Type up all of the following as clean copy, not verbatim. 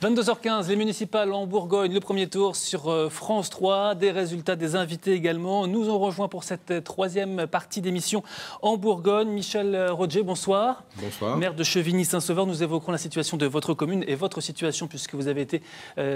22h15, les municipales en Bourgogne, le premier tour sur France 3, des résultats, des invités également. Nous ont rejoint pour cette troisième partie d'émission en Bourgogne. Michel Roger, bonsoir. Bonsoir. Maire de Chevigny-Saint-Sauveur, nous évoquerons la situation de votre commune et votre situation puisque vous avez été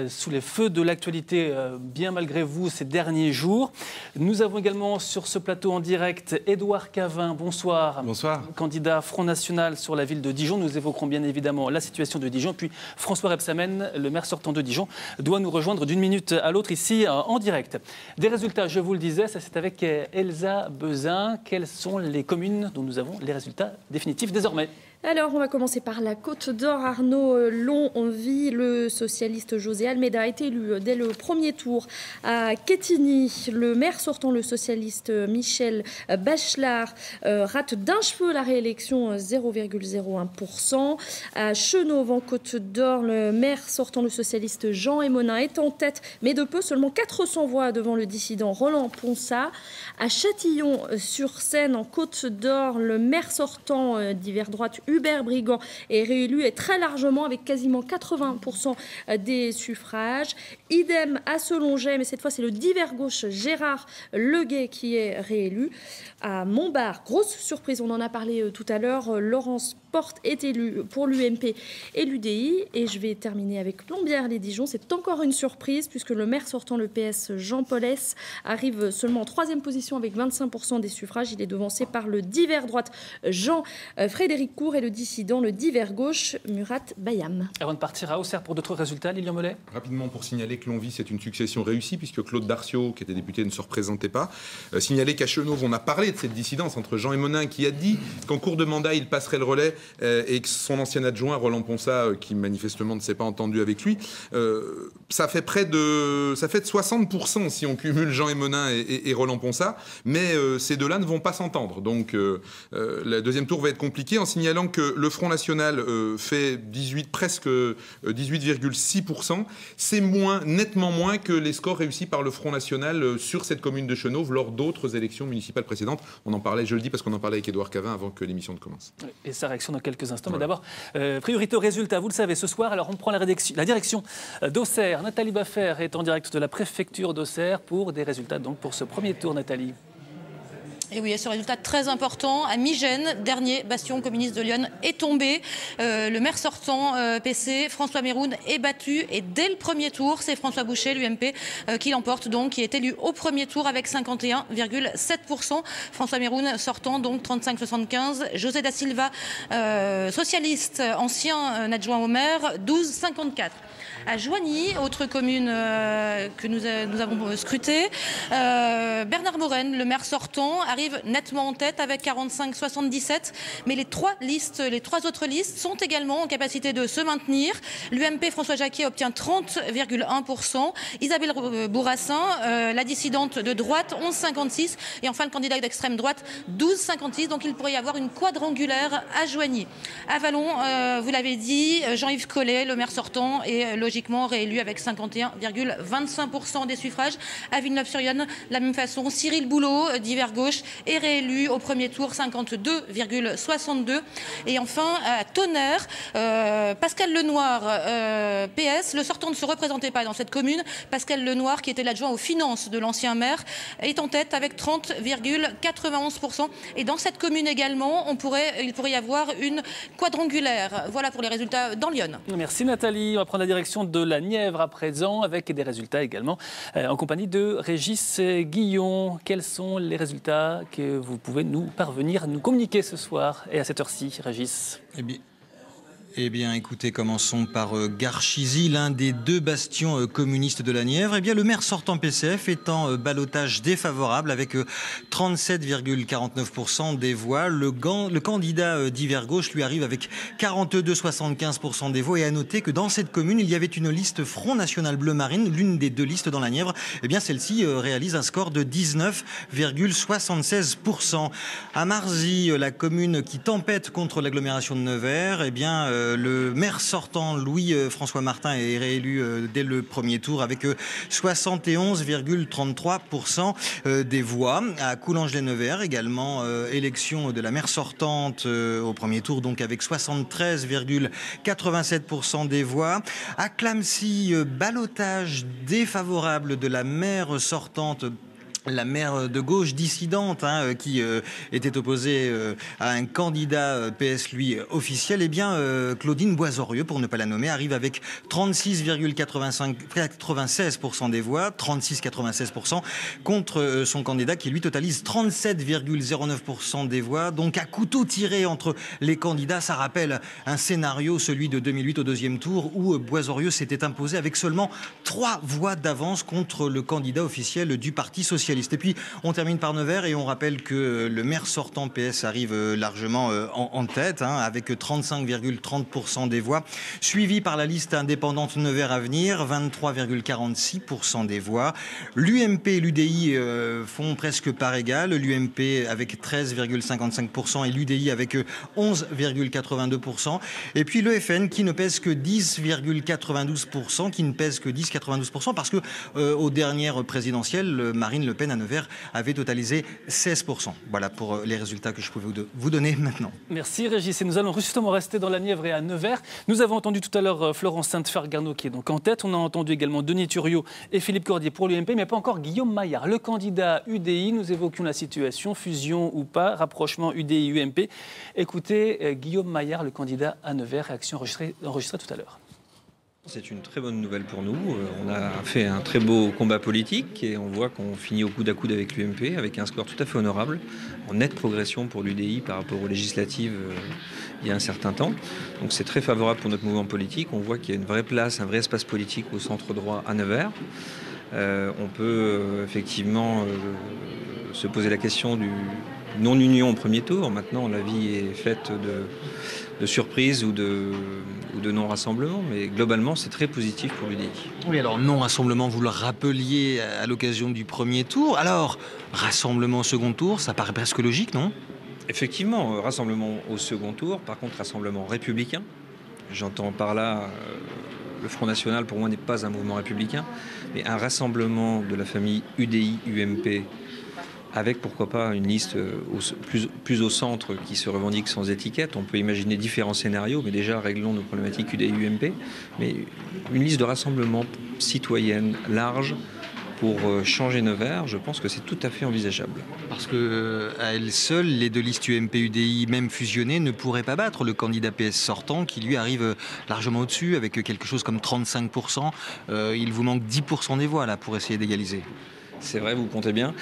sous les feux de l'actualité bien malgré vous ces derniers jours. Nous avons également sur ce plateau en direct Édouard Cavin, bonsoir. Bonsoir. Candidat Front National sur la ville de Dijon. Nous évoquerons bien évidemment la situation de Dijon. Puis François Rebsamen, le maire sortant de Dijon, doit nous rejoindre d'une minute à l'autre ici en direct. Des résultats, je vous le disais, ça c'est avec Elsa Bezin. Quelles sont les communes dont nous avons les résultats définitifs désormais ? Alors, on va commencer par la Côte d'Or. Arnaud Lonvy, le socialiste José Almeida, a été élu dès le premier tour. À Quetigny, le maire sortant, le socialiste Michel Bachelard, rate d'un cheveu la réélection, 0,01%. À Chenauve, en Côte d'Or, le maire sortant, le socialiste Jean Emonin, est en tête, mais de peu, seulement 400 voix devant le dissident Roland Ponsat. À Châtillon-sur-Seine, en Côte d'Or, le maire sortant d'hiver droite, Hubert Brigand, est réélu et très largement avec quasiment 80% des suffrages. Idem à Selonget, mais cette fois c'est le divers gauche Gérard Leguet qui est réélu. À Montbard, grosse surprise, on en a parlé tout à l'heure, Laurence Porte est élue pour l'UMP et l'UDI. Et je vais terminer avec Plombières-les-Dijon. C'est encore une surprise puisque le maire sortant, le PS Jean Paulès, arrive seulement en troisième position avec 25% des suffrages. Il est devancé par le divers droite Jean-Frédéric Cour et le dissident, le divers gauche Murat Bayam. Avant de partir à Auxerre pour d'autres résultats, Lilian Mollet. Rapidement, pour signaler que Lonvy, c'est une succession réussie puisque Claude Darciot, qui était député, ne se représentait pas. Signaler qu'à Chenauve, on a parlé de cette dissidence entre Jean Emonin, qui a dit qu'en cours de mandat, il passerait le relais, et que son ancien adjoint, Roland Ponsat, qui manifestement ne s'est pas entendu avec lui, ça fait de 60% si on cumule Jean Emonin et Roland Ponsat, mais ces deux-là ne vont pas s'entendre. Donc le deuxième tour va être compliqué, en signalant que le Front National fait presque 18,6%. C'est nettement moins que les scores réussis par le Front National sur cette commune de Chenauve lors d'autres élections municipales précédentes. On en parlait, je le dis parce qu'on en parlait avec Édouard Cavin avant que l'émission ne commence. Et sa réaction dans quelques instants. Voilà. Mais d'abord, priorité aux résultats. Vous le savez, ce soir, alors on prend la direction d'Auxerre. Nathalie Baffer est en direct de la préfecture d'Auxerre pour des résultats donc pour ce premier tour, Nathalie. Et oui, ce résultat très important. À Migène, dernier bastion communiste de Lyon, est tombé. Le maire sortant PC, François Méroun, est battu. Et dès le premier tour, c'est François Boucher, l'UMP, qui l'emporte, donc, qui est élu au premier tour avec 51,7%. François Méroun sortant, donc 35,75%. José da Silva, socialiste, ancien adjoint au maire, 12,54%. À Joigny, autre commune que nous avons scrutée, Bernard Moren, le maire sortant, arrive nettement en tête avec 45,77. Mais les trois autres listes sont également en capacité de se maintenir. L'UMP François Jacquet obtient 30,1%. Isabelle Bourassin, la dissidente de droite, 11,56. Et enfin le candidat d'extrême droite, 12,56. Donc il pourrait y avoir une quadrangulaire à Joigny. À Vallon, vous l'avez dit, Jean-Yves Collet, le maire sortant, est logiquement réélu avec 51,25% des suffrages. À Villeneuve-sur-Yonne, la même façon, Cyril Boulot, divers gauche, est réélu au premier tour, 52,62%. Et enfin, à Tonnerre, Pascal Lenoir, PS, le sortant ne se représentait pas dans cette commune. Pascal Lenoir, qui était l'adjoint aux finances de l'ancien maire, est en tête avec 30,91%. Et dans cette commune également, il pourrait y avoir une quadrangulaire. Voilà pour les résultats dans Lyon. Merci Nathalie. On va prendre la direction de la Nièvre à présent, avec des résultats également en compagnie de Régis Guillon. Quels sont les résultats que vous pouvez nous communiquer ce soir et à cette heure-ci, Régis? Eh bien, écoutez, commençons par Garchizy, l'un des deux bastions communistes de la Nièvre. Eh bien, le maire sortant PCF est en ballottage défavorable avec 37,49% des voix. Le candidat divers gauche lui arrive avec 42,75% des voix. Et à noter que dans cette commune, il y avait une liste Front National Bleu Marine, l'une des deux listes dans la Nièvre. Eh bien, celle-ci réalise un score de 19,76%. À Marzy, la commune qui tempête contre l'agglomération de Nevers, eh bien, Le maire sortant, Louis-François Martin, est réélu dès le premier tour avec 71,33% des voix. À Coulanges-les-Nevers, également, élection de la maire sortante au premier tour, donc avec 73,87% des voix. À Clamecy, ballottage défavorable de la maire sortante, la maire de gauche dissidente qui était opposée à un candidat PS lui officiel. Eh bien, Claudine Boisorieux, pour ne pas la nommer, arrive avec 36,96% des voix, 36,96% contre son candidat qui lui totalise 37,09% des voix. Donc à couteau tiré entre les candidats, ça rappelle un scénario, celui de 2008 au deuxième tour, où Boisorieux s'était imposé avec seulement 3 voix d'avance contre le candidat officiel du Parti socialiste. Et puis on termine par Nevers et on rappelle que le maire sortant PS arrive largement en tête, avec 35,30% des voix, suivi par la liste indépendante Nevers Avenir, 23,46% des voix. L'UMP et l'UDI font presque part égale, l'UMP avec 13,55% et l'UDI avec 11,82%. Et puis le FN qui ne pèse que 10,92%, parce que aux dernières présidentielles, Marine Le Pen à Nevers avait totalisé 16%. Voilà pour les résultats que je pouvais vous donner maintenant. Merci Régis. Et nous allons justement rester dans la Nièvre et à Nevers. Nous avons entendu tout à l'heure Florence Sainte-Fargarneau qui est donc en tête. On a entendu également Denis Thuriot et Philippe Cordier pour l'UMP, mais pas encore Guillaume Maillard, le candidat UDI. Nous évoquions la situation, fusion ou pas, rapprochement UDI-UMP. Écoutez Guillaume Maillard, le candidat à Nevers, réaction enregistrée tout à l'heure. C'est une très bonne nouvelle pour nous. On a fait un très beau combat politique et on voit qu'on finit au coude à coude avec l'UMP, avec un score tout à fait honorable, en nette progression pour l'UDI par rapport aux législatives il y a un certain temps. Donc c'est très favorable pour notre mouvement politique. On voit qu'il y a une vraie place, un vrai espace politique au centre droit à Nevers. On peut effectivement se poser la question du non-union au premier tour. Maintenant, la vie est faite de surprises ou de non-rassemblement, mais globalement, c'est très positif pour l'UDI. Oui, alors non-rassemblement, vous le rappeliez à l'occasion du premier tour. Alors, rassemblement au second tour, ça paraît presque logique, non ? Effectivement, rassemblement au second tour, par contre, rassemblement républicain. J'entends par là, le Front National, pour moi, n'est pas un mouvement républicain, mais un rassemblement de la famille UDI-UMP, avec pourquoi pas une liste plus au centre qui se revendique sans étiquette. On peut imaginer différents scénarios, mais déjà réglons nos problématiques UDI-UMP. Mais une liste de rassemblement citoyenne large pour changer Nevers, je pense que c'est tout à fait envisageable. Parce que à elles seules, les deux listes UMP-UDI, même fusionnées, ne pourraient pas battre le candidat PS sortant qui lui arrive largement au-dessus avec quelque chose comme 35%. Il vous manque 10% des voix là pour essayer d'égaliser. C'est vrai, vous comptez bien.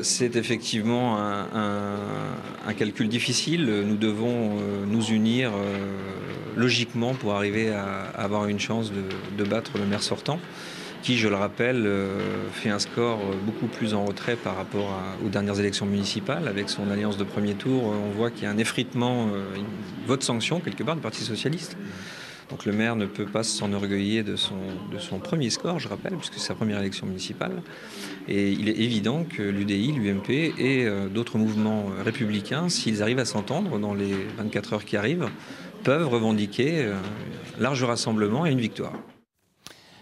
C'est effectivement un calcul difficile. Nous devons nous unir logiquement pour arriver à avoir une chance de battre le maire sortant, qui, je le rappelle, fait un score beaucoup plus en retrait par rapport aux dernières élections municipales. Avec son alliance de premier tour, on voit qu'il y a un effritement, une vote sanction quelque part du Parti socialiste. Donc le maire ne peut pas s'enorgueillir de son premier score, je rappelle, puisque c'est sa première élection municipale. Et il est évident que l'UDI, l'UMP et d'autres mouvements républicains, s'ils arrivent à s'entendre dans les 24 heures qui arrivent, peuvent revendiquer un large rassemblement et une victoire.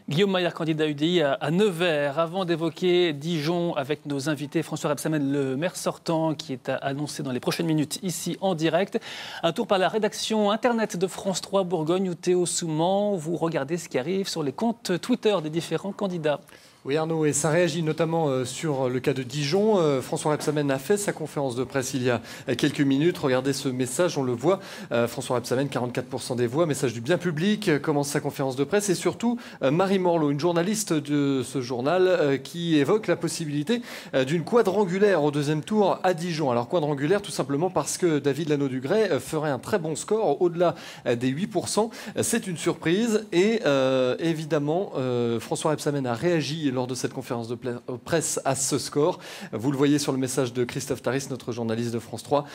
Guillaume Maillard, candidat UDI à Nevers. Avant d'évoquer Dijon avec nos invités, François Rebsamen, le maire sortant, qui est annoncé dans les prochaines minutes ici en direct. Un tour par la rédaction internet de France 3 Bourgogne où Théo Souman, vous regardez ce qui arrive sur les comptes Twitter des différents candidats. Oui Arnaud, et ça réagit notamment sur le cas de Dijon. François Rebsamen a fait sa conférence de presse il y a quelques minutes. Regardez ce message, on le voit. François Rebsamen, 44% des voix, message du bien public, commence sa conférence de presse. Et surtout, Marie Morlot, une journaliste de ce journal, qui évoque la possibilité d'une quadrangulaire au deuxième tour à Dijon. Alors quadrangulaire tout simplement parce que David Lano-Dugray ferait un très bon score, au-delà des 8%. C'est une surprise et évidemment, François Rebsamen a réagi lors de cette conférence de presse à ce score. Vous le voyez sur le message de Christophe Taris, notre journaliste de France 3,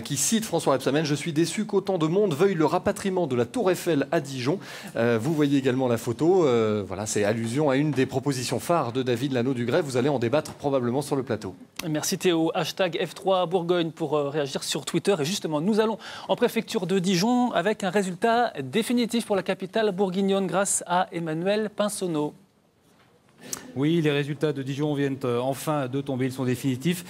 qui cite François Rebsamen: « Je suis déçu qu'autant de monde veuille le rapatriement de la Tour Eiffel à Dijon. » Vous voyez également la photo. Voilà, c'est allusion à une des propositions phares de David Lano-Dugré. Vous allez en débattre probablement sur le plateau. Merci Théo. Hashtag F3 Bourgogne pour réagir sur Twitter. Et justement, nous allons en préfecture de Dijon avec un résultat définitif pour la capitale bourguignonne grâce à Emmanuel Pinsonneau. Oui, les résultats de Dijon viennent enfin de tomber, ils sont définitifs.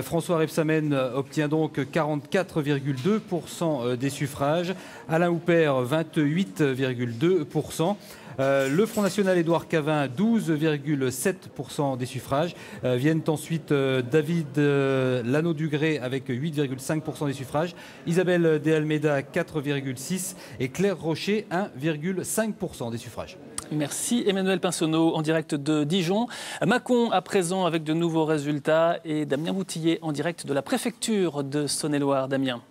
François Rebsamen obtient donc 44,2% des suffrages, Alain Houpert 28,2%. Le Front National Édouard Cavin, 12,7% des suffrages. Viennent ensuite David Lano-Dugré avec 8,5% des suffrages. Isabelle De Almeida, 4,6%. Et Claire Rocher, 1,5% des suffrages. Merci Emmanuel Pinsonneau en direct de Dijon. Mâcon à présent avec de nouveaux résultats et Damien Boutillier en direct de la préfecture de Saône-et-Loire. Damien.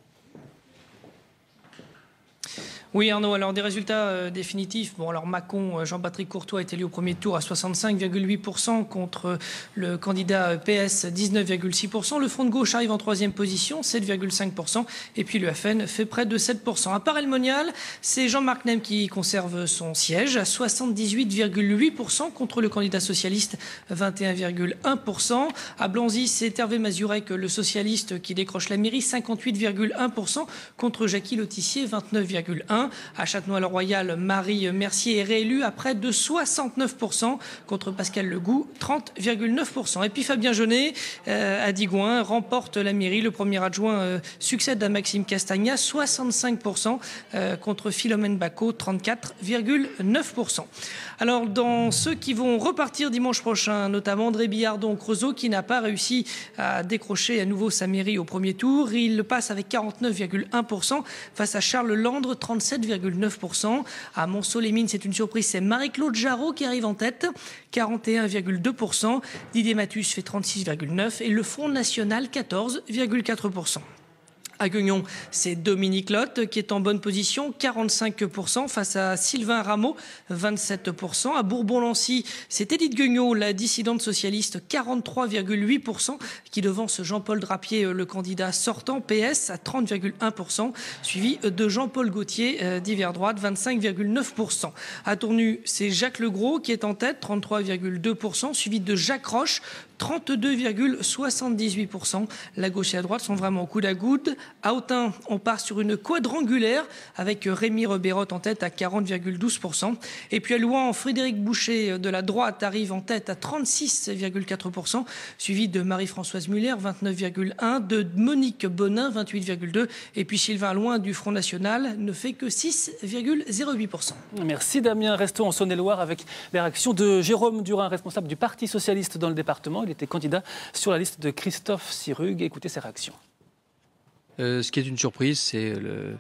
Oui Arnaud, alors des résultats définitifs. Bon alors Mâcon, Jean-Patrick Courtois est élu au premier tour à 65,8% contre le candidat PS 19,6%. Le Front de gauche arrive en troisième position, 7,5%. Et puis le FN fait près de 7%. À part El Monial, c'est Jean-Marc Nem qui conserve son siège à 78,8% contre le candidat socialiste 21,1%. À Blanzy, c'est Hervé Mazurek, le socialiste, qui décroche la mairie, 58,1% contre Jackie Lotissier, 29,1%. À Châtenois-le-Royal, Marie Mercier est réélue à près de 69% contre Pascal Legout, 30,9%. Et puis Fabien Jaunet à Digoin remporte la mairie. Le premier adjoint succède à Maxime Castagna, 65% contre Philomène Bacot, 34,9%. Alors dans ceux qui vont repartir dimanche prochain, notamment André Billardon-Creusot qui n'a pas réussi à décrocher à nouveau sa mairie au premier tour. Il passe avec 49,1% face à Charles Landre, 37,9%. À Monceau-les-Mines, c'est une surprise, c'est Marie-Claude Jarreau qui arrive en tête, 41,2%. Didier Mathus fait 36,9% et le Front National, 14,4%. À Guignon, c'est Dominique Lotte qui est en bonne position, 45% face à Sylvain Rameau, 27%. À Bourbon-Lancy, c'est Édith Guignot, la dissidente socialiste, 43,8%, qui devance Jean-Paul Drapier, le candidat sortant PS, à 30,1%, suivi de Jean-Paul Gauthier, d'hiver droite, 25,9%. À Tournu, c'est Jacques Legros qui est en tête, 33,2%, suivi de Jacques Roche, 32,78%. La gauche et la droite sont vraiment au coude à coude. À Autun, on part sur une quadrangulaire avec Rémi Rebérotte en tête à 40,12%. Et puis à Louan, Frédéric Boucher de la droite arrive en tête à 36,4%, suivi de Marie-Françoise Muller, 29,1%, de Monique Bonin, 28,2%. Et puis Sylvain Loin du Front National ne fait que 6,08%. Merci Damien. Restons en Saône-et-Loire avec les réactions de Jérôme Durin, responsable du Parti socialiste dans le département. Il était candidat sur la liste de Christophe Sirug. Écoutez ses réactions. Ce qui est une surprise, c'est le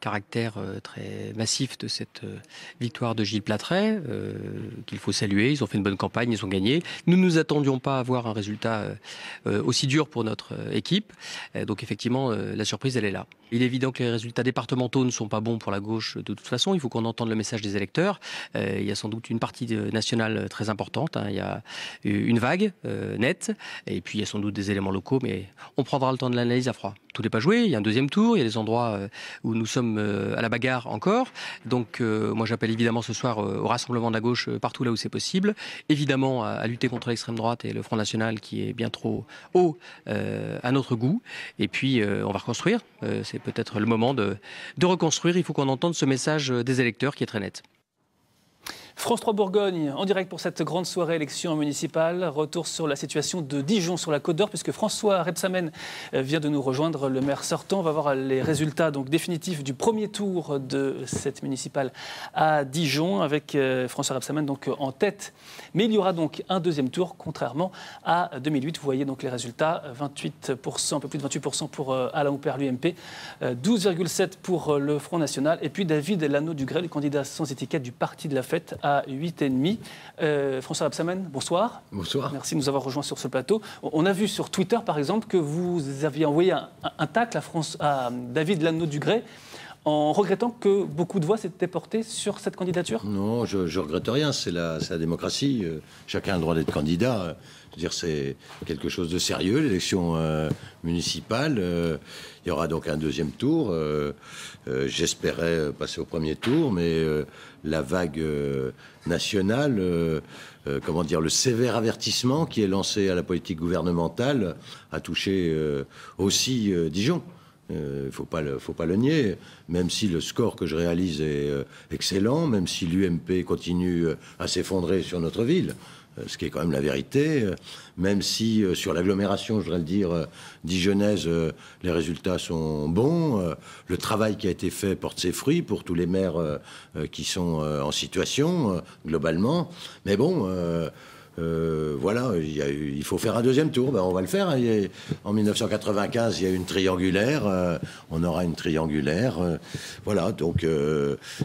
caractère très massif de cette victoire de Gilles Platret, qu'il faut saluer. Ils ont fait une bonne campagne, ils ont gagné. Nous ne nous attendions pas à avoir un résultat aussi dur pour notre équipe. Donc effectivement, la surprise, elle est là. Il est évident que les résultats départementaux ne sont pas bons pour la gauche de toute façon. Il faut qu'on entende le message des électeurs. Il y a sans doute une partie nationale très importante. Il y a une vague nette. Et puis il y a sans doute des éléments locaux. Mais on prendra le temps de l'analyse à froid. Tout n'est pas joué. Il y a un deuxième tour. Il y a des endroits où nous sommes à la bagarre encore. Donc moi j'appelle évidemment ce soir au rassemblement de la gauche partout là où c'est possible. Évidemment à lutter contre l'extrême droite et le Front National qui est bien trop haut à notre goût. Et puis on va reconstruire. C'est peut-être le moment de reconstruire. Il faut qu'on entende ce message des électeurs qui est très net. France 3 Bourgogne, en direct pour cette grande soirée élection municipale. Retour sur la situation de Dijon sur la Côte d'Or, puisque François Rebsamen vient de nous rejoindre, le maire sortant. On va voir les résultats donc définitifs du premier tour de cette municipale à Dijon, avec François Rebsamen donc en tête. Mais il y aura donc un deuxième tour, contrairement à 2008. Vous voyez donc les résultats, 28%, un peu plus de 28% pour Alain Houpert, l'UMP, 12,7% pour le Front National, et puis David Lano-Dugré, le candidat sans étiquette du Parti de la Fête, à 8,5%. François Rebsamen, bonsoir. Bonsoir. Merci de nous avoir rejoints sur ce plateau. On a vu sur Twitter, par exemple, que vous aviez envoyé un tacle à David Lano-Dugré en regrettant que beaucoup de voix s'étaient portées sur cette candidature? Non, je regrette rien, c'est la démocratie. Chacun a le droit d'être candidat. Je veux dire, c'est quelque chose de sérieux, l'élection municipale. Il y aura donc un deuxième tour. J'espérais passer au premier tour, mais la vague nationale, le sévère avertissement qui est lancé à la politique gouvernementale a touché aussi Dijon. Faut pas le nier, même si le score que je réalise est excellent, même si l'UMP continue à s'effondrer sur notre ville, ce qui est quand même la vérité, même si sur l'agglomération, je voudrais le dire, dijonnaise, les résultats sont bons, le travail qui a été fait porte ses fruits pour tous les maires qui sont en situation, globalement, mais bon... voilà, il faut faire un deuxième tour. On va le faire. En 1995, il y a eu une triangulaire. On aura une triangulaire. Voilà, donc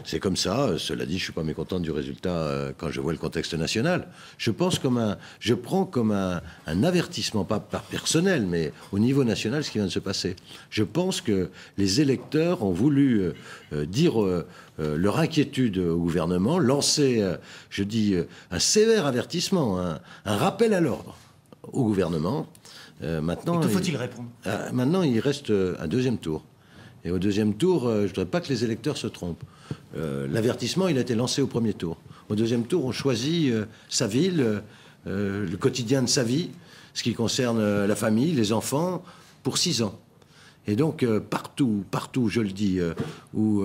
c'est comme ça. Cela dit, je suis pas mécontent du résultat quand je vois le contexte national. Je prends comme un avertissement, pas par personnel, mais au niveau national, ce qui vient de se passer. Je pense que les électeurs ont voulu dire leur inquiétude au gouvernement, lancer, un sévère avertissement, un rappel à l'ordre au gouvernement. Maintenant, que faut-il répondre? Maintenant, il reste un deuxième tour. Et au deuxième tour, je ne voudrais pas que les électeurs se trompent. L'avertissement, il a été lancé au premier tour. Au deuxième tour, on choisit sa ville, le quotidien de sa vie, ce qui concerne la famille, les enfants, pour 6 ans. Et donc, partout, je le dis, où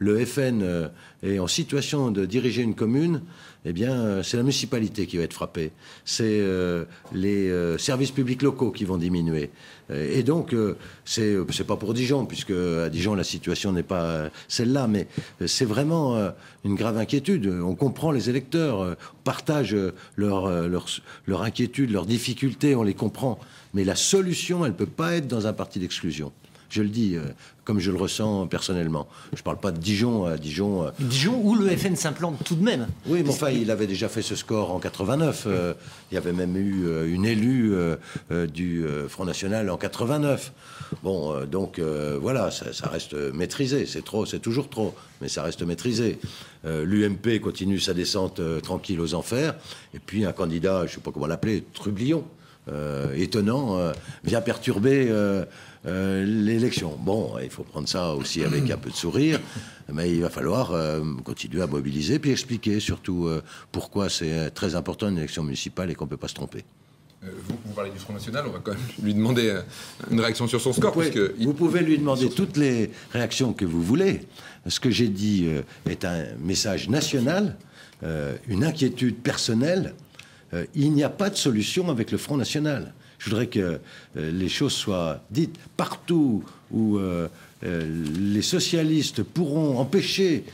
le FN est en situation de diriger une commune, eh bien, c'est la municipalité qui va être frappée. C'est les services publics locaux qui vont diminuer. Et donc, c'est pas pour Dijon, puisque à Dijon, la situation n'est pas celle-là, mais c'est vraiment une grave inquiétude. On comprend les électeurs, on partage leur inquiétude, leurs difficultés, on les comprend. Mais la solution, elle ne peut pas être dans un parti d'exclusion. Je le dis comme je le ressens personnellement. Je ne parle pas de Dijon. Dijon où le FN s'implante tout de même. Oui, mais enfin, il avait déjà fait ce score en 89. Il y avait même eu une élue du Front National en 89. Bon, donc voilà, ça reste maîtrisé. C'est toujours trop, mais ça reste maîtrisé. L'UMP continue sa descente tranquille aux enfers. Et puis un candidat, je ne sais pas comment l'appeler, Trublion, étonnant, vient perturber l'élection. Bon, il faut prendre ça aussi avec un peu de sourire, mais il va falloir continuer à mobiliser, puis expliquer surtout pourquoi c'est très important une élection municipale et qu'on ne peut pas se tromper. Vous parlez du Front National, on va quand même lui demander une réaction sur son score. Vous pouvez lui demander toutes les réactions que vous voulez. Ce que j'ai dit est un message national, une inquiétude personnelle. Il n'y a pas de solution avec le Front National. Je voudrais que les choses soient dites partout où les socialistes pourront empêcher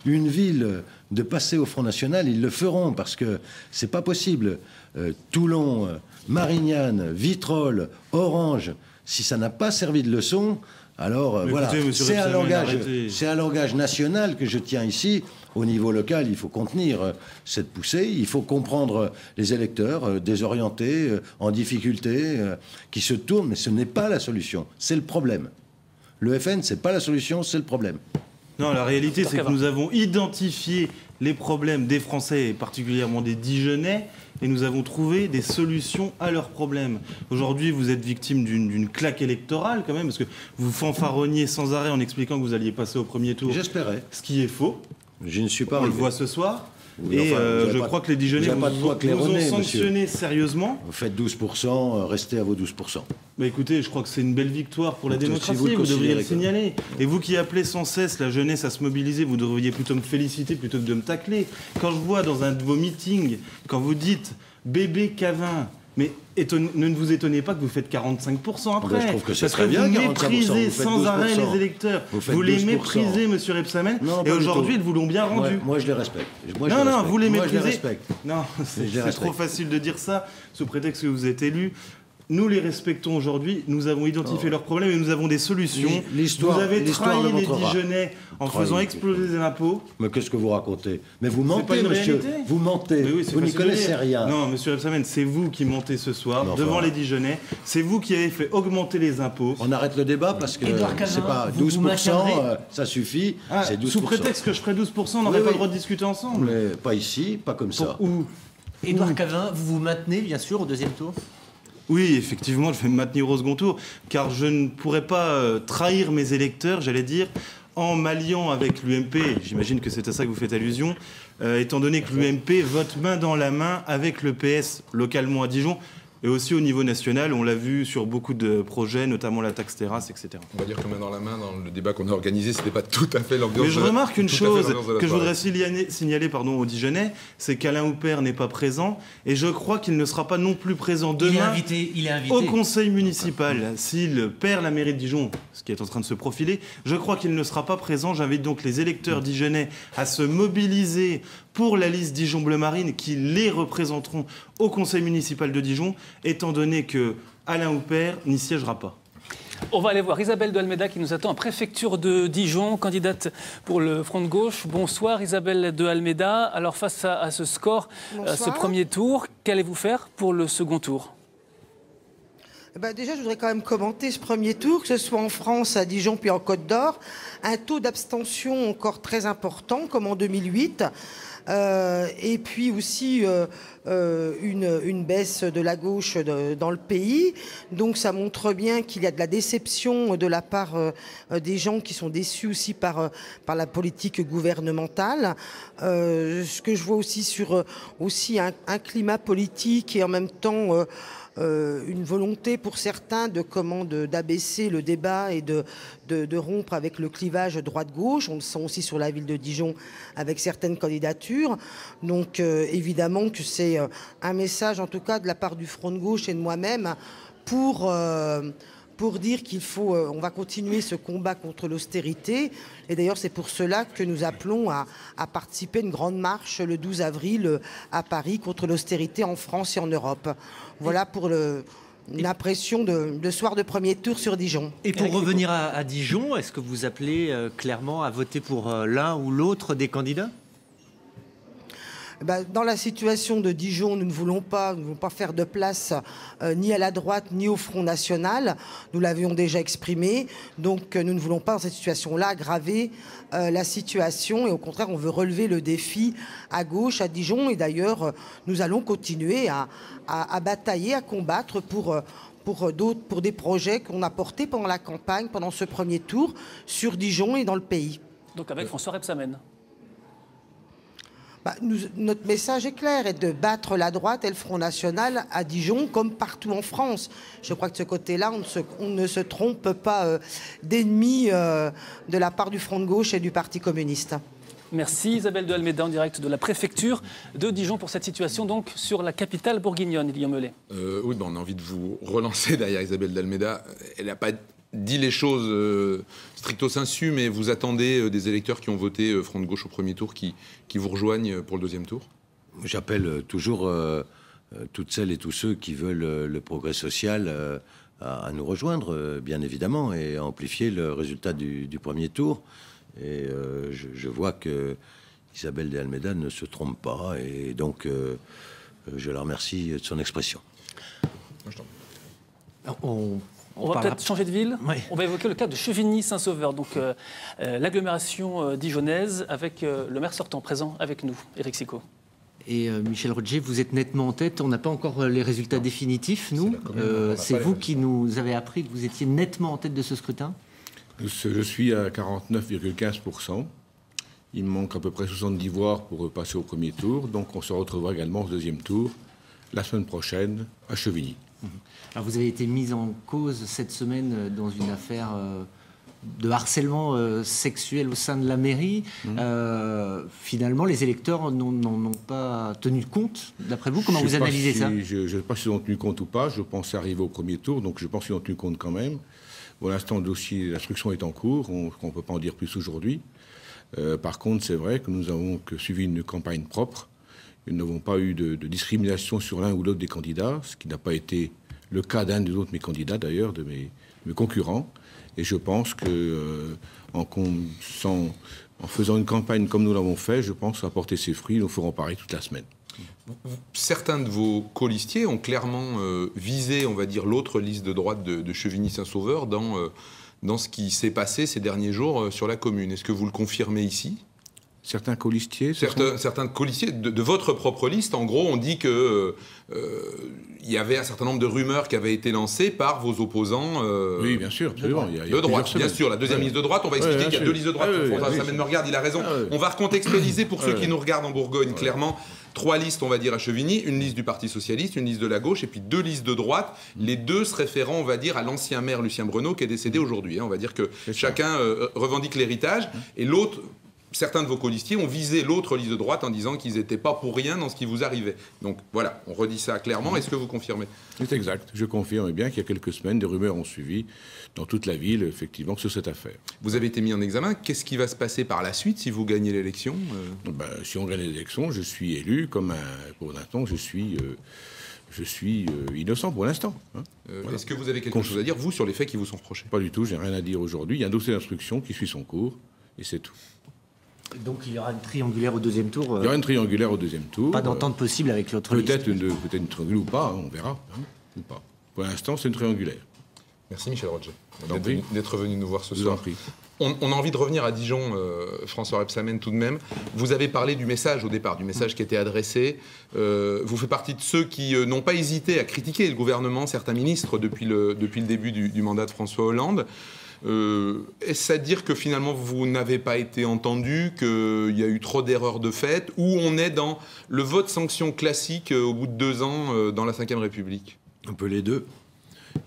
une ville de passer au Front National, ils le feront parce que c'est pas possible. Toulon, Marignane, Vitrolles, Orange, si ça n'a pas servi de leçon, alors voilà, c'est un langage national que je tiens ici. Au niveau local, il faut contenir cette poussée, il faut comprendre les électeurs désorientés, en difficulté, qui se tournent, mais ce n'est pas la solution, c'est le problème. Le FN, c'est pas la solution, c'est le problème. Non, la réalité, c'est que nous avons identifié les problèmes des Français, et particulièrement des Dijonnais, et nous avons trouvé des solutions à leurs problèmes. Aujourd'hui, vous êtes victime d'une claque électorale, quand même, parce que vous fanfaronniez sans arrêt en expliquant que vous alliez passer au premier tour. J'espérais. Ce qui est faux. Je ne suis pas On arrivé. le voit ce soir. Oui, et enfin, je crois que les Dijonnais vous ont sanctionné sérieusement. Vous faites 12%, restez à vos 12%. Bah écoutez, je crois que c'est une belle victoire pour la démocratie, si vous devriez le signaler. Et vous qui appelez sans cesse la jeunesse à se mobiliser, vous devriez plutôt me féliciter plutôt que de me tacler. Quand je vois dans un de vos meetings, quand vous dites bébé Cavin, mais ne vous étonnez pas que vous faites 45% après. Ben, je trouve que c'est parce très que bien, vous 45%, méprisez sans arrêt les électeurs. Vous les méprisez, monsieur Rebsamen, et aujourd'hui, ils vous l'ont bien rendu. Moi, je les respecte. Vous les méprisez. Je les respecte. Non, c'est trop facile de dire ça, sous prétexte que vous êtes élu. nous les respectons aujourd'hui, nous avons identifié leurs problèmes et nous avons des solutions. Vous avez trahi les Dijonnais en faisant exploser les impôts. Mais qu'est-ce que vous racontez? Mais vous mentez, monsieur. Vous mentez. Oui, vous n'y connaissez rien. Non, monsieur Rebsamen, c'est vous qui mentez ce soir devant les Dijonnais. C'est vous qui avez fait augmenter les impôts. On arrête le débat parce que c'est pas 12%, ça suffit. C'est 12%. Sous prétexte que je ferai 12%, on n'aurait pas le droit de discuter ensemble. Mais pas ici, pas comme ça. Édouard Cavin, vous vous maintenez bien sûr au deuxième tour? Oui, effectivement, je vais me maintenir au second tour, car je ne pourrais pas trahir mes électeurs, j'allais dire, en m'alliant avec l'UMP. J'imagine que c'est à ça que vous faites allusion, étant donné que l'UMP vote main dans la main avec le PS localement à Dijon, et aussi au niveau national. On l'a vu sur beaucoup de projets, notamment la taxe terrasse, etc. On va dire que main dans la main, dans le débat qu'on a organisé, ce n'était pas tout à fait l'ambiance. Mais je remarque une chose que je voudrais signaler aux Dijonnais, c'est qu'Alain Houpert n'est pas présent, et je crois qu'il ne sera pas non plus présent demain il est invité. au conseil municipal. S'il perd la mairie de Dijon, ce qui est en train de se profiler, je crois qu'il ne sera pas présent. J'invite donc les électeurs dijonnais à se mobiliser pour la liste Dijon-Bleu Marine qui les représenteront au conseil municipal de Dijon, étant donné que Alain Houpert n'y siégera pas. On va aller voir Isabelle de Almeida qui nous attend en préfecture de Dijon, candidate pour le Front de Gauche. Bonsoir Isabelle de Almeida. Alors face à ce score, à ce premier tour, qu'allez-vous faire pour le second tour ? Déjà, je voudrais quand même commenter ce premier tour, que ce soit en France, à Dijon, puis en Côte d'Or. Un taux d'abstention encore très important, comme en 2008. Et puis aussi une baisse de la gauche dans le pays. Donc ça montre bien qu'il y a de la déception de la part des gens qui sont déçus aussi par la politique gouvernementale. Ce que je vois aussi sur un climat politique et en même temps une volonté pour certains d'abaisser le débat et de rompre avec le clivage droite-gauche. On le sent aussi sur la ville de Dijon avec certaines candidatures. Donc évidemment que c'est un message en tout cas de la part du Front de Gauche et de moi-même pour dire qu'il faut, on va continuer ce combat contre l'austérité. Et d'ailleurs, c'est pour cela que nous appelons à participer à une grande marche le 12 avril à Paris contre l'austérité en France et en Europe. Voilà pour l'impression de soir de premier tour sur Dijon. Et pour revenir à Dijon, est-ce que vous appelez clairement à voter pour l'un ou l'autre des candidats ? Dans la situation de Dijon, nous ne voulons pas faire de place ni à la droite ni au Front National. Nous l'avions déjà exprimé. Donc nous ne voulons pas, dans cette situation-là, aggraver la situation. Et au contraire, on veut relever le défi à gauche, à Dijon. Et d'ailleurs, nous allons continuer à batailler, à combattre pour des projets qu'on a portés pendant la campagne, pendant ce premier tour, sur Dijon et dans le pays. Donc avec François Rebsamen. Notre message est clair, est de battre la droite et le Front National à Dijon comme partout en France. Je crois que de ce côté-là, on ne se trompe pas d'ennemis de la part du Front de Gauche et du Parti communiste. Merci Isabelle de Almeida en direct de la préfecture de Dijon pour cette situation donc sur la capitale bourguignonne, Guillaume Mellet. Oui, on a envie de vous relancer derrière Isabelle d'Almeida. Elle n'a pas dit les choses stricto sensu, mais vous attendez des électeurs qui ont voté Front de Gauche au premier tour qui vous rejoignent pour le deuxième tour ? J'appelle toujours toutes celles et tous ceux qui veulent le progrès social à nous rejoindre, bien évidemment, et à amplifier le résultat du premier tour. Et je vois que Isabelle de Almeida ne se trompe pas, et donc je la remercie de son expression. On va peut-être changer de ville. Oui. On va évoquer le cas de Chevigny-Saint-Sauveur, donc l'agglomération dijonnaise, avec le maire sortant présent avec nous, Éric Sicot. Et Michel Roger, vous êtes nettement en tête. On n'a pas encore les résultats définitifs, nous. C'est vous qui nous avez appris que vous étiez nettement en tête de ce scrutin ? Je suis à 49,15%. Il me manque à peu près 70 voix pour passer au premier tour. Donc on se retrouvera également au deuxième tour la semaine prochaine à Chevigny. Alors vous avez été mis en cause cette semaine dans une affaire de harcèlement sexuel au sein de la mairie. Finalement, les électeurs n'en ont pas tenu compte, d'après vous. Comment vous analysez ça ? Je ne sais pas s'ils ont tenu compte ou pas. Je pensais arriver au premier tour, donc je pense qu'ils ont tenu compte quand même. Pour l'instant, le dossier d'instruction est en cours. On ne peut pas en dire plus aujourd'hui. Par contre, c'est vrai que nous avons suivi une campagne propre. Nous n'avons pas eu de discrimination sur l'un ou l'autre des candidats, ce qui n'a pas été le cas d'un des autres mes candidats, d'ailleurs, de mes concurrents. Et je pense que en faisant une campagne comme nous l'avons fait, je pense que ça a porté ses fruits. Nous ferons pareil toute la semaine. Certains de vos colistiers ont clairement visé, on va dire, l'autre liste de droite de Chevigny-Saint-Sauveur dans ce qui s'est passé ces derniers jours sur la commune. Est-ce que vous le confirmez ici ? Certains colistiers Certains colistiers de votre propre liste, en gros, on dit que il y avait un certain nombre de rumeurs qui avaient été lancées par vos opposants oui, bien sûr, absolument. De droite, bien sûr. La deuxième liste de droite, on va expliquer qu'il y a deux listes de droite. Ça me regarde, il a raison. On va recontextualiser pour ceux qui nous regardent en Bourgogne, clairement. 3 listes, on va dire, à Chevigny, une liste du Parti Socialiste, une liste de la gauche, et puis 2 listes de droite, les deux se référant, on va dire, à l'ancien maire Lucien Brenaud, qui est décédé aujourd'hui. On va dire que chacun revendique l'héritage, et l'autre... Certains de vos colistiers ont visé l'autre liste de droite en disant qu'ils n'étaient pas pour rien dans ce qui vous arrivait. Donc voilà, on redit ça clairement. Est-ce que vous confirmez ? C'est exact. Je confirme bien qu'il y a quelques semaines, des rumeurs ont suivi dans toute la ville, effectivement, sur cette affaire. Vous avez été mis en examen. Qu'est-ce qui va se passer par la suite si vous gagnez l'élection ? Si on gagne l'élection, je suis élu comme pour l'instant, je suis innocent pour l'instant. Voilà. Est-ce que vous avez quelque chose à dire, vous, sur les faits qui vous sont reprochés ? Pas du tout, j'ai rien à dire aujourd'hui. Il y a un dossier d'instruction qui suit son cours, et c'est tout. Donc il y aura une triangulaire au deuxième tour. Il y aura une triangulaire au deuxième tour. Pas d'entente possible avec l'autre liste. Peut-être une triangulaire ou pas, on verra. Ou pas. Pour l'instant, c'est une triangulaire. Merci Michel Roger d'être venu nous voir ce soir. On a envie de revenir à Dijon, François Rebsamen, tout de même. Vous avez parlé du message au départ, du message qui était adressé. Vous faites partie de ceux qui n'ont pas hésité à critiquer le gouvernement, certains ministres, depuis le début du mandat de François Hollande. Est-ce à dire que finalement vous n'avez pas été entendu, qu'il y a eu trop d'erreurs de fait, ou on est dans le vote sanction classique au bout de 2 ans dans la Ve République ? Un peu les deux.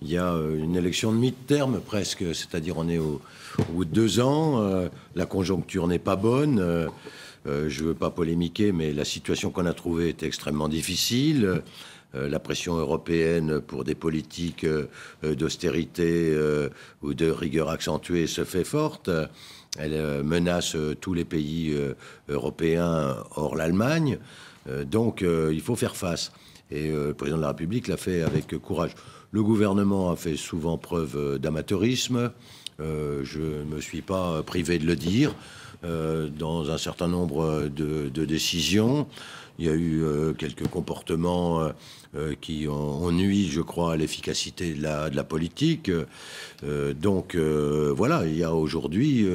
Il y a une élection de mi-terme presque, c'est-à-dire on est au bout de 2 ans, la conjoncture n'est pas bonne, je ne veux pas polémiquer, mais la situation qu'on a trouvée est extrêmement difficile. La pression européenne pour des politiques d'austérité ou de rigueur accentuée se fait forte. Elle menace tous les pays européens hors l'Allemagne. Donc il faut faire face. Et le président de la République l'a fait avec courage. Le gouvernement a fait souvent preuve d'amateurisme. Je ne me suis pas privé de le dire. Dans un certain nombre de décisions. Il y a eu quelques comportements qui ont nui, je crois, à l'efficacité de la politique. Donc voilà, il y a aujourd'hui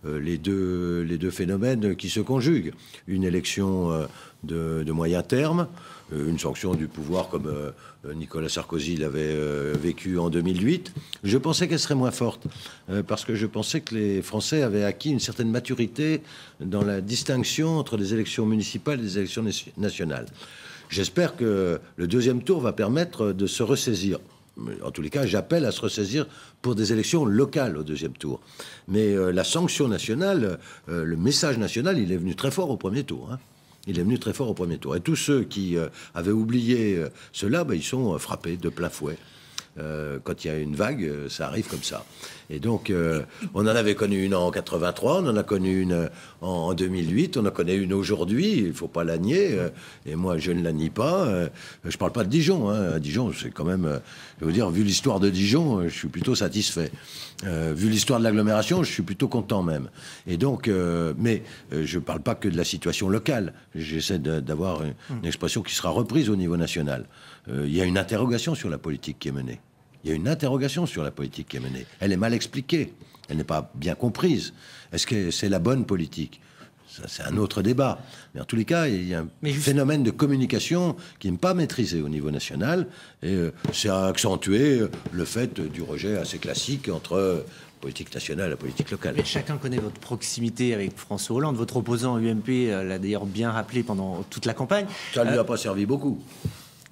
les deux phénomènes qui se conjuguent. Une élection de moyen terme, une sanction du pouvoir comme Nicolas Sarkozy l'avait vécu en 2008. Je pensais qu'elle serait moins forte, parce que je pensais que les Français avaient acquis une certaine maturité dans la distinction entre les élections municipales et les élections nationales. J'espère que le deuxième tour va permettre de se ressaisir. En tous les cas, j'appelle à se ressaisir pour des élections locales au deuxième tour. Mais la sanction nationale, le message national, il est venu très fort au premier tour, hein. Il est venu très fort au premier tour. Et tous ceux qui avaient oublié cela, ils sont frappés de plein fouet. Quand il y a une vague, ça arrive comme ça. Et donc, on en avait connu une en 83, on en a connu une en 2008, on en connaît une aujourd'hui, il ne faut pas la nier. Et moi, je ne la nie pas. Je ne parle pas de Dijon. Hein. Dijon, c'est quand même... je veux dire, vu l'histoire de Dijon, je suis plutôt satisfait. Vu l'histoire de l'agglomération, je suis plutôt content même. Et donc, mais je ne parle pas que de la situation locale. J'essaie d'avoir une expression qui sera reprise au niveau national. Il y a une interrogation sur la politique qui est menée. Il y a une interrogation sur la politique qui est menée. Elle est mal expliquée. Elle n'est pas bien comprise. Est-ce que c'est la bonne politique ? Ça, c'est un autre débat. Mais en tous les cas, il y a un phénomène de communication qui n'est pas maîtrisé au niveau national. Et c'est à accentuer le fait du rejet assez classique entre politique nationale et la politique locale. Mais chacun connaît votre proximité avec François Hollande. Votre opposant UMP l'a d'ailleurs bien rappelé pendant toute la campagne. Ça ne lui a pas servi beaucoup.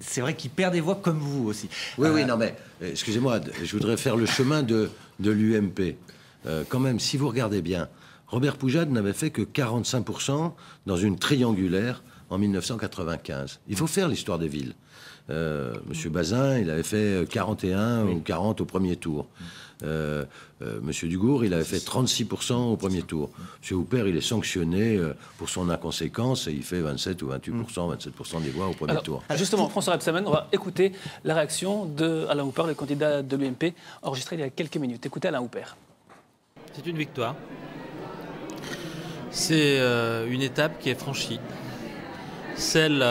C'est vrai qu'il perd des voix comme vous aussi. Oui, non mais, excusez-moi, je voudrais faire le chemin de l'UMP. Quand même, si vous regardez bien, Robert Poujade n'avait fait que 45% dans une triangulaire en 1995. Il faut faire l'histoire des villes. Monsieur Bazin, il avait fait 41 ou 40 au premier tour. Monsieur Dugour, il avait fait 36% au premier tour. Monsieur Houpert, il est sanctionné pour son inconséquence et il fait 27 ou 28%, 27% des voix au premier tour. Justement, François Rebsamen, on va écouter la réaction d'Alain Houpert, le candidat de l'UMP, enregistré il y a quelques minutes. Écoutez Alain Houpert. C'est une victoire. C'est une étape qui est franchie. Celle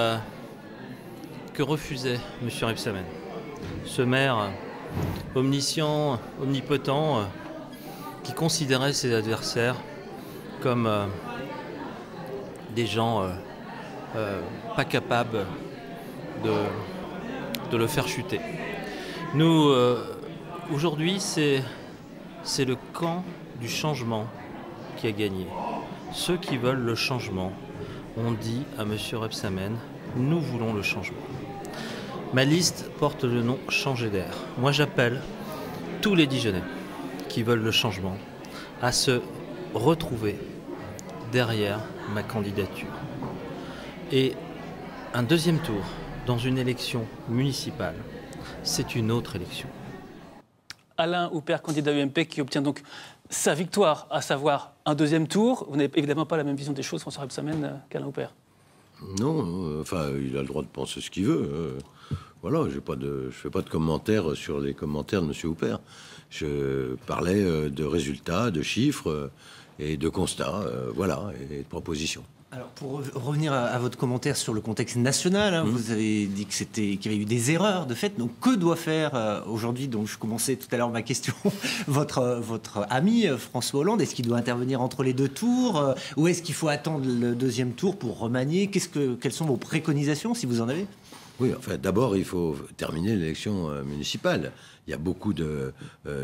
que refusait M. Rebsamen. Ce maire omniscient, omnipotent, qui considérait ses adversaires comme des gens pas capables de le faire chuter. Nous, aujourd'hui, c'est le camp du changement qui a gagné. Ceux qui veulent le changement ont dit à M. Rebsamen, nous voulons le changement. Ma liste porte le nom Changer d'air. Moi, j'appelle tous les Dijonnais qui veulent le changement à se retrouver derrière ma candidature. Et un deuxième tour dans une élection municipale, c'est une autre élection. Alain Houpert, candidat UMP, qui obtient donc sa victoire, à savoir un deuxième tour. Vous n'avez évidemment pas la même vision des choses, François Rebsamen, qu'Alain Houpert. Non, enfin, il a le droit de penser ce qu'il veut. Voilà, je ne fais pas de commentaires sur les commentaires de M. Houpert. Je parlais de résultats, de chiffres et de constats, voilà, et de propositions. Alors, pour revenir à votre commentaire sur le contexte national, vous avez dit qu'il y avait eu des erreurs de fait. Donc, que doit faire aujourd'hui, donc je commençais tout à l'heure ma question, votre ami François Hollande? Est-ce qu'il doit intervenir entre les deux tours ou est-ce qu'il faut attendre le deuxième tour pour remanier? Quelles sont vos préconisations, si vous en avez? Oui, enfin, d'abord, il faut terminer l'élection municipale. Il y a beaucoup de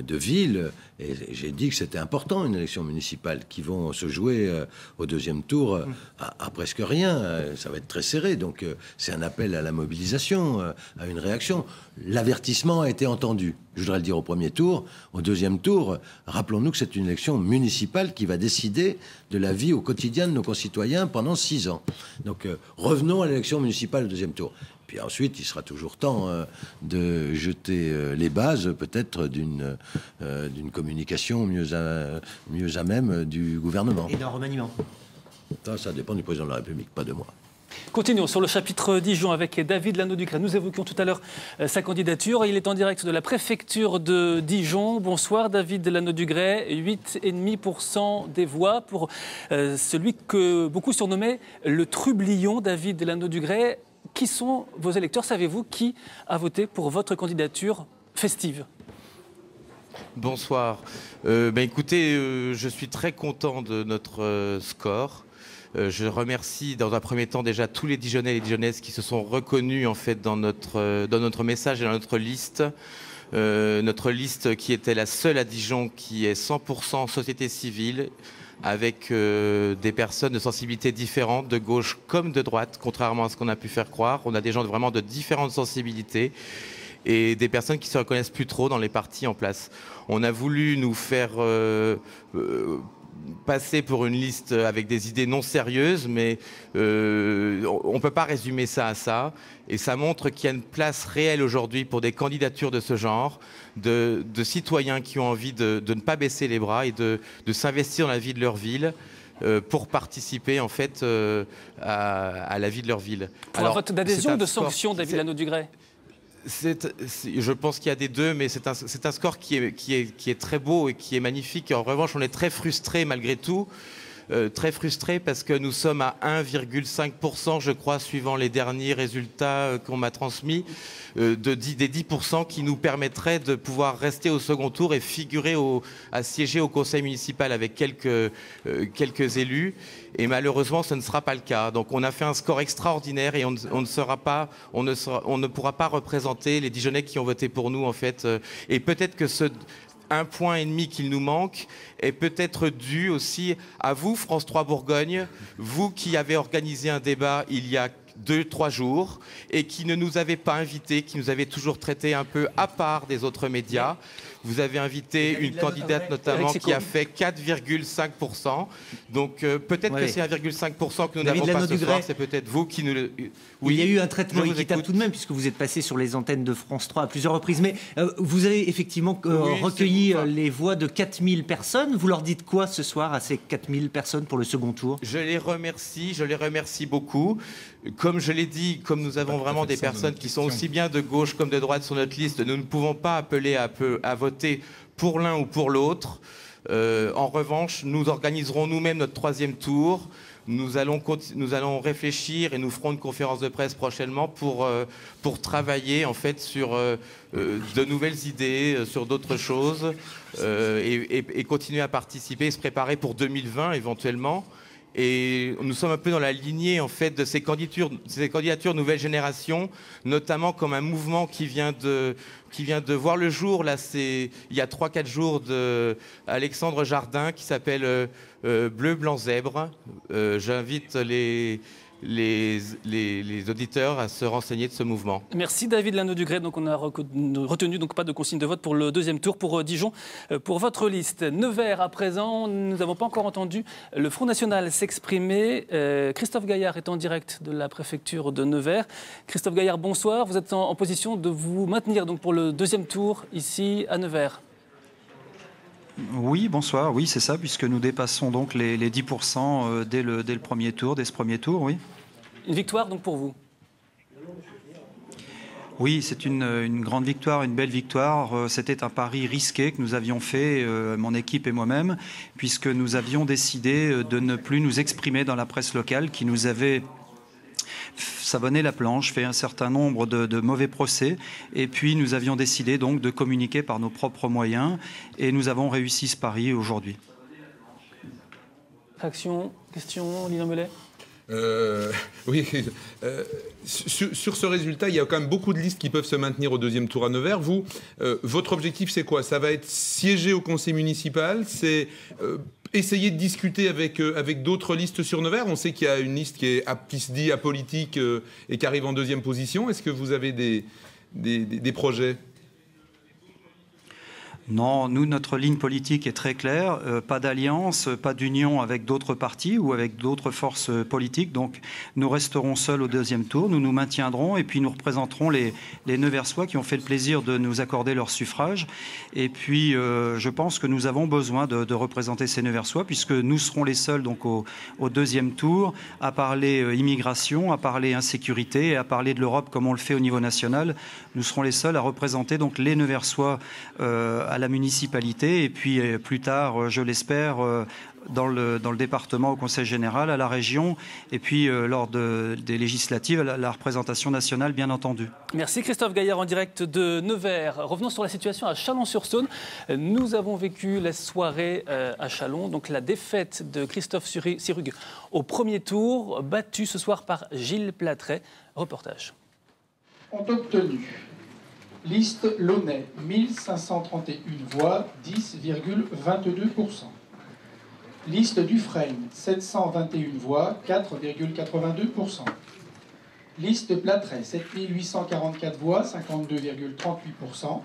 villes, et j'ai dit que c'était important, une élection municipale, qui vont se jouer au deuxième tour à presque rien. Ça va être très serré, donc c'est un appel à la mobilisation, à une réaction. L'avertissement a été entendu, je voudrais le dire au premier tour. Au deuxième tour, rappelons-nous que c'est une élection municipale qui va décider de la vie au quotidien de nos concitoyens pendant 6 ans. Donc revenons à l'élection municipale au deuxième tour. Puis ensuite, il sera toujours temps de jeter les bases, peut-être, d'une communication mieux à même du gouvernement. Et d'un remaniement. Ça dépend du président de la République, pas de moi. Continuons sur le chapitre Dijon avec David Lano-Ducret. Nous évoquions tout à l'heure sa candidature. Il est en direct de la préfecture de Dijon. Bonsoir David Lano-Ducret. 8,5% des voix pour celui que beaucoup surnommaient le trublion, David Lano-Ducret. Qui sont vos électeurs? Savez-vous qui a voté pour votre candidature festive? Bonsoir. Écoutez, je suis très content de notre score. Je remercie dans un premier temps déjà tous les Dijonnais et les Dijonnaises qui se sont reconnus en fait dans notre message et dans notre liste. Notre liste qui était la seule à Dijon qui est 100% société civile, avec des personnes de sensibilités différentes, de gauche comme de droite, contrairement à ce qu'on a pu faire croire. On a des gens vraiment de différentes sensibilités et des personnes qui ne se reconnaissent plus trop dans les partis en place. On a voulu nous faire passer pour une liste avec des idées non sérieuses, mais on ne peut pas résumer ça à ça. Et ça montre qu'il y a une place réelle aujourd'hui pour des candidatures de ce genre, de citoyens qui ont envie de ne pas baisser les bras et de s'investir dans la vie de leur ville pour participer en fait à la vie de leur ville. Pour un vote d'adhésion ou de sanction, David Lano-Ducret? Je pense qu'il y a des deux, mais c'est un score qui est très beau et qui est magnifique. En revanche, on est très frustrés malgré tout. Très frustrés parce que nous sommes à 1,5%, je crois, suivant les derniers résultats qu'on m'a transmis, des 10% qui nous permettraient de pouvoir rester au second tour et figurer à siéger au conseil municipal avec quelques élus. Et malheureusement, ce ne sera pas le cas. Donc on a fait un score extraordinaire et on ne pourra pas représenter les Dijonnais qui ont voté pour nous, en fait. Et peut-être que ce 1,5 point qu'il nous manque est peut-être dû aussi à vous, France 3 Bourgogne, vous qui avez organisé un débat il y a 2-3 jours et qui ne nous avez pas invités, qui nous avez toujours traités un peu à part des autres médias. Vous avez invité une candidate notamment qui a fait 4,5%. Donc peut-être que c'est 1,5% que nous n'avons pas ce soir. C'est peut-être vous qui nous le... Oui, il y a eu un traitement équitable tout de même, puisque vous êtes passé sur les antennes de France 3 à plusieurs reprises. Mais vous avez effectivement recueilli les voix de 4000 personnes. Vous leur dites quoi ce soir à ces 4000 personnes pour le second tour? Je les remercie beaucoup. Comme je l'ai dit, comme nous avons vraiment des personnes qui sont aussi bien de gauche comme de droite sur notre liste, nous ne pouvons pas appeler à voter pour l'un ou pour l'autre. En revanche, nous organiserons nous-mêmes notre troisième tour. Nous allons réfléchir et nous ferons une conférence de presse prochainement pour travailler en fait sur de nouvelles idées, sur d'autres choses et continuer à participer et se préparer pour 2020 éventuellement. Et nous sommes un peu dans la lignée en fait de ces candidatures nouvelle génération, notamment comme un mouvement qui vient de voir le jour. Là, il y a 3-4 jours de Alexandre Jardin qui s'appelle Bleu, Blanc, Zèbre. J'invite les auditeurs à se renseigner de ce mouvement. Merci David Lano-Dugré. Donc on a retenu donc pas de consigne de vote pour le deuxième tour pour Dijon, pour votre liste. Nevers à présent, nous n'avons pas encore entendu le Front National s'exprimer. Christophe Gaillard est en direct de la préfecture de Nevers. Christophe Gaillard, bonsoir. Vous êtes en position de vous maintenir donc pour le deuxième tour ici à Nevers. Oui, bonsoir. Oui, c'est ça, puisque nous dépassons donc les 10% dès le premier tour, dès ce premier tour, oui. Une victoire donc pour vous? Oui, c'est une grande victoire, une belle victoire. C'était un pari risqué que nous avions fait, mon équipe et moi-même, puisque nous avions décidé de ne plus nous exprimer dans la presse locale qui nous avait savonné la planche, fait un certain nombre de mauvais procès, et puis nous avions décidé donc de communiquer par nos propres moyens, et nous avons réussi ce pari aujourd'hui. Action, question, Lina Mellet? Oui, sur ce résultat, il y a quand même beaucoup de listes qui peuvent se maintenir au deuxième tour à Nevers. Vous, votre objectif, c'est quoi? Ça va être siéger au conseil municipal? C'est essayer de discuter avec d'autres listes sur Nevers? On sait qu'il y a une liste qui se dit apolitique et qui arrive en deuxième position. Est-ce que vous avez des projets? Non, nous, notre ligne politique est très claire. Pas d'alliance, pas d'union avec d'autres partis ou avec d'autres forces politiques. Donc, nous resterons seuls au deuxième tour. Nous nous maintiendrons et puis nous représenterons les Neversois qui ont fait le plaisir de nous accorder leur suffrage. Et puis, je pense que nous avons besoin de représenter ces Neversois puisque nous serons les seuls donc au deuxième tour à parler immigration, à parler insécurité et à parler de l'Europe comme on le fait au niveau national. Nous serons les seuls à représenter donc les Neversois à la municipalité et puis plus tard, je l'espère, dans le département au Conseil général, à la région et puis lors des législatives, la représentation nationale bien entendu. Merci Christophe Gaillard en direct de Nevers. Revenons sur la situation à Chalon-sur-Saône. Nous avons vécu la soirée à Chalon, donc la défaite de Christophe Sirugue au premier tour, battu ce soir par Gilles Platret. Reportage. Ont obtenu liste Launay, 1531 voix, 10,22%. Liste Dufresne, 721 voix, 4,82%. Liste Platret, 7844 voix, 52,38%.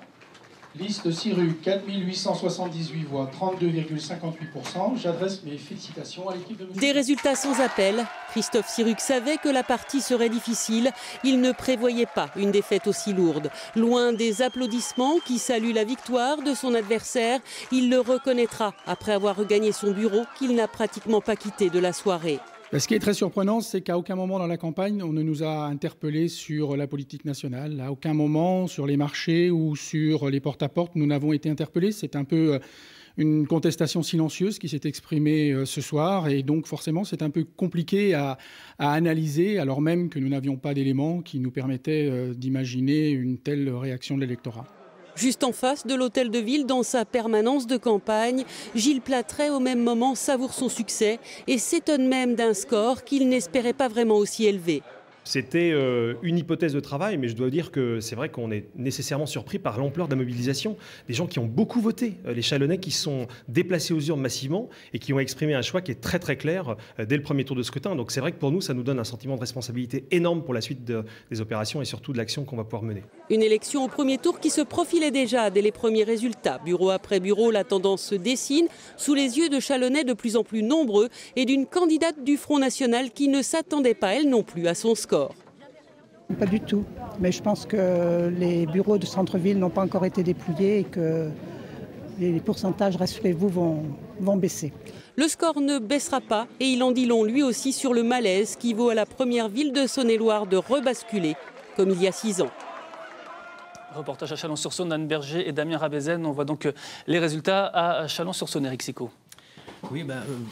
Liste Sirugue, 4878 voix, 32,58%. J'adresse mes félicitations à l'équipe de M. Des résultats sans appel. Christophe Sirugue savait que la partie serait difficile. Il ne prévoyait pas une défaite aussi lourde. Loin des applaudissements qui saluent la victoire de son adversaire, il le reconnaîtra après avoir regagné son bureau qu'il n'a pratiquement pas quitté de la soirée. Ce qui est très surprenant, c'est qu'à aucun moment dans la campagne, on ne nous a interpellés sur la politique nationale. À aucun moment, sur les marchés ou sur les porte-à-porte, nous n'avons été interpellés. C'est un peu une contestation silencieuse qui s'est exprimée ce soir. Et donc, forcément, c'est un peu compliqué à analyser, alors même que nous n'avions pas d'éléments qui nous permettaient d'imaginer une telle réaction de l'électorat. Juste en face de l'hôtel de ville, dans sa permanence de campagne, Gilles Platret, au même moment, savoure son succès et s'étonne même d'un score qu'il n'espérait pas vraiment aussi élevé. C'était une hypothèse de travail, mais je dois dire que c'est vrai qu'on est nécessairement surpris par l'ampleur de la mobilisation. Des gens qui ont beaucoup voté, les Chalonnais qui sont déplacés aux urnes massivement et qui ont exprimé un choix qui est très très clair dès le premier tour de scrutin. Donc c'est vrai que pour nous, ça nous donne un sentiment de responsabilité énorme pour la suite des opérations et surtout de l'action qu'on va pouvoir mener. Une élection au premier tour qui se profilait déjà dès les premiers résultats. Bureau après bureau, la tendance se dessine sous les yeux de Chalonnais de plus en plus nombreux et d'une candidate du Front National qui ne s'attendait pas, elle non plus, à son score. Pas du tout, mais je pense que les bureaux de centre-ville n'ont pas encore été dépouillés et que les pourcentages, rassurez-vous, vont baisser. Le score ne baissera pas et il en dit long lui aussi sur le malaise qui vaut à la première ville de Saône-et-Loire de rebasculer comme il y a 6 ans. Reportage à Chalon-sur-Saône, Anne Berger et Damien Rabézen. On voit donc les résultats à Chalon-sur-Saône, Eric Sicot. Oui,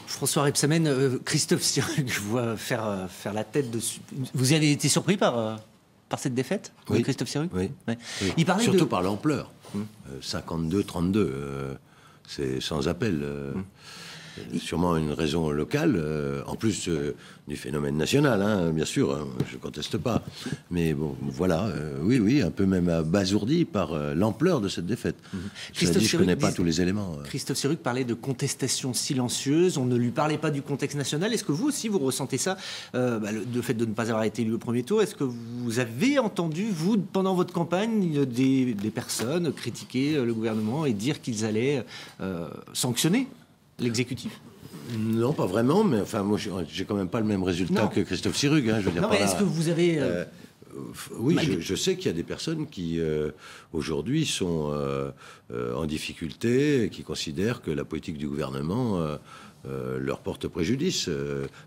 François Rebsamen, Christophe Sirugue, je vois faire la tête dessus. Vous avez été surpris par cette défaite, oui. Christophe Sirugue? Oui. Oui. Il parlait surtout par l'ampleur. 52-32, c'est sans appel. Sûrement une raison locale, en plus du phénomène national, hein, bien sûr, hein, je ne conteste pas. Mais bon, voilà, oui, un peu même abasourdi par l'ampleur de cette défaite. Je ne connais pas tous les éléments. Christophe Sirugue parlait de contestation silencieuse, on ne lui parlait pas du contexte national. Est-ce que vous aussi, vous ressentez ça, le fait de ne pas avoir été élu au premier tour? Est-ce que vous avez entendu, vous, pendant votre campagne, des personnes critiquer le gouvernement et dire qu'ils allaient sanctionner l'exécutif? Non, pas vraiment, mais enfin, moi, j'ai quand même pas le même résultat que Christophe Sirugue. Hein, je veux dire, non, mais est-ce que vous avez... oui, je sais qu'il y a des personnes qui, aujourd'hui, sont en difficulté, qui considèrent que la politique du gouvernement leur porte préjudice,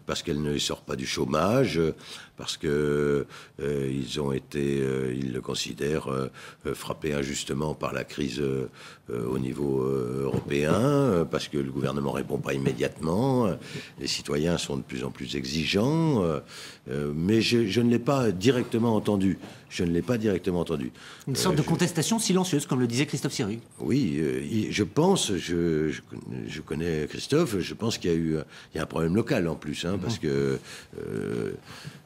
parce qu'elle ne sort pas du chômage, parce que ils ont été, ils le considèrent, frappés injustement par la crise au niveau européen, parce que le gouvernement répond pas immédiatement, les citoyens sont de plus en plus exigeants, mais je ne l'ai pas directement entendu. Une sorte de contestation silencieuse, comme le disait Christophe Sirugue. Oui, je pense, je connais Christophe, je pense qu'il y a un problème local en plus, hein, parce que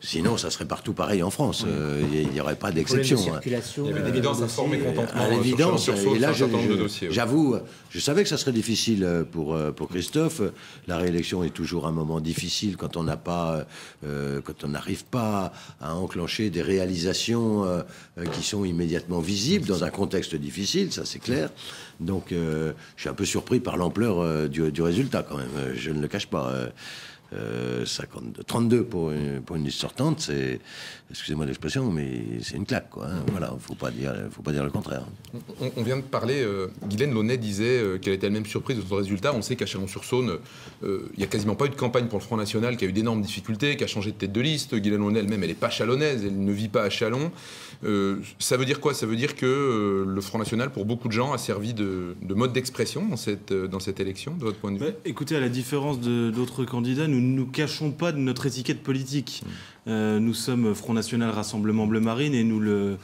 sinon ça serait partout pareil en France. Il n'y aurait pas d'exception. Il y avait d'évidence un fort mécontentement à l'évidence. et là, j'avoue, je savais que ça serait difficile pour Christophe. La réélection est toujours un moment difficile quand on n'arrive pas à enclencher des réalisations qui sont immédiatement visibles dans un contexte difficile, ça c'est clair. Donc je suis un peu surpris par l'ampleur du résultat quand même, je ne le cache pas. 32 pour une liste sortante, c'est, excusez-moi l'expression, mais c'est une claque, quoi. Hein. Voilà, faut pas dire le contraire. On vient de parler, Guylaine Launay disait qu'elle était elle-même surprise de son résultat. On sait qu'à Chalon-sur-Saône, il n'y a quasiment pas eu de campagne pour le Front National, qui a eu d'énormes difficultés, qui a changé de tête de liste. Guylaine Launay elle-même, elle n'est pas chalonnaise, elle ne vit pas à Chalon. Ça veut dire quoi? Ça veut dire que le Front National, pour beaucoup de gens, a servi de mode d'expression dans cette élection, de votre point de vue? Écoutez, à la différence d'autres candidats, nous ne nous cachons pas de notre étiquette politique. Nous sommes Front National Rassemblement Bleu Marine et nous le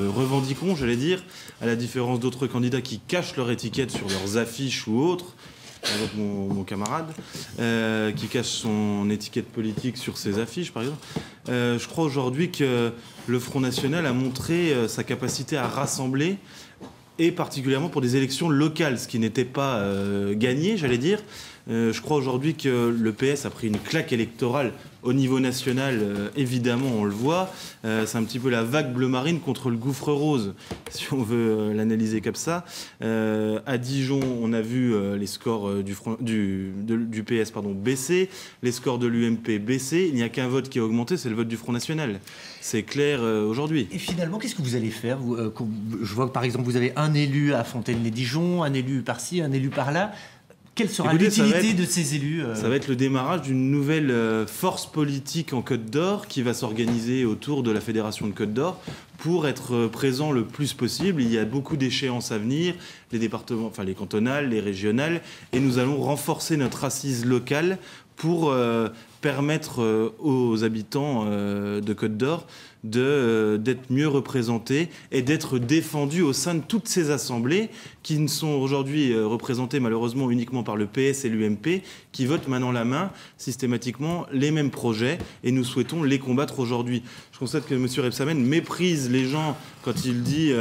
revendiquons, j'allais dire, à la différence d'autres candidats qui cachent leur étiquette sur leurs affiches ou autres, avec mon camarade, qui cache son étiquette politique sur ses affiches, par exemple. Je crois aujourd'hui que le Front National a montré sa capacité à rassembler, et particulièrement pour des élections locales, ce qui n'était pas gagné, j'allais dire. Je crois aujourd'hui que le PS a pris une claque électorale au niveau national, évidemment, on le voit. C'est un petit peu la vague bleu marine contre le gouffre rose, si on veut l'analyser comme ça. À Dijon, on a vu les scores du PS baisser, les scores de l'UMP baisser. Il n'y a qu'un vote qui a augmenté, c'est le vote du Front National. C'est clair aujourd'hui. Et finalement, qu'est-ce que vous allez faire? Je vois que, par exemple, vous avez un élu à Fontaine-lès-Dijon, un élu par-ci, un élu par-là. Quelle sera l'utilité de ces élus? Ça va être le démarrage d'une nouvelle force politique en Côte d'Or qui va s'organiser autour de la Fédération de Côte d'Or pour être présent le plus possible. Il y a beaucoup d'échéances à venir, les départements, enfin les cantonales, les régionales, et nous allons renforcer notre assise locale pour permettre aux habitants de Côte d'Or d'être mieux représentés et d'être défendus au sein de toutes ces assemblées qui ne sont aujourd'hui représentées malheureusement uniquement par le PS et l'UMP, qui votent main dans la main systématiquement les mêmes projets, et nous souhaitons les combattre aujourd'hui. Je constate que M. Rebsamen méprise les gens quand il dit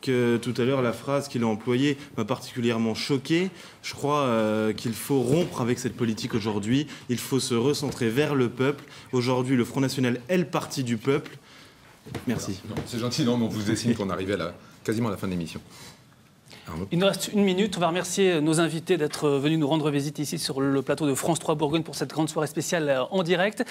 que tout à l'heure la phrase qu'il a employée m'a particulièrement choqué. Je crois qu'il faut rompre avec cette politique aujourd'hui. Il faut se recentrer vers le peuple. Aujourd'hui, le Front National est le parti du peuple. Merci. C'est gentil, non, mais on vous dessine qu'on arrivait quasiment à la fin de l'émission. Il nous reste 1 minute. On va remercier nos invités d'être venus nous rendre visite ici sur le plateau de France 3 Bourgogne pour cette grande soirée spéciale en direct.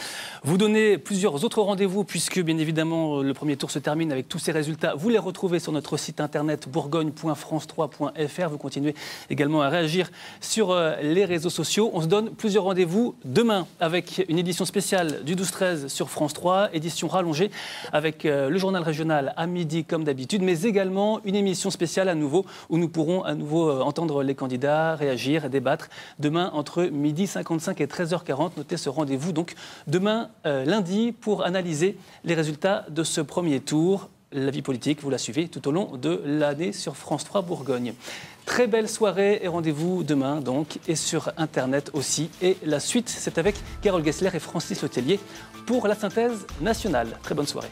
Vous donnez plusieurs autres rendez-vous puisque, bien évidemment, le premier tour se termine avec tous ces résultats. Vous les retrouvez sur notre site internet bourgogne.france3.fr. Vous continuez également à réagir sur les réseaux sociaux. On se donne plusieurs rendez-vous demain avec une édition spéciale du 12-13 sur France 3, édition rallongée avec le journal régional à midi comme d'habitude, mais également une émission spéciale à nouveau où nous pourrons à nouveau entendre les candidats, réagir et débattre demain entre 12h55 et 13h40. Notez ce rendez-vous donc demain lundi pour analyser les résultats de ce premier tour. La vie politique, vous la suivez tout au long de l'année sur France 3 Bourgogne. Très belle soirée et rendez-vous demain donc et sur Internet aussi. Et la suite, c'est avec Carole Gessler et Francis Letellier pour la synthèse nationale. Très bonne soirée.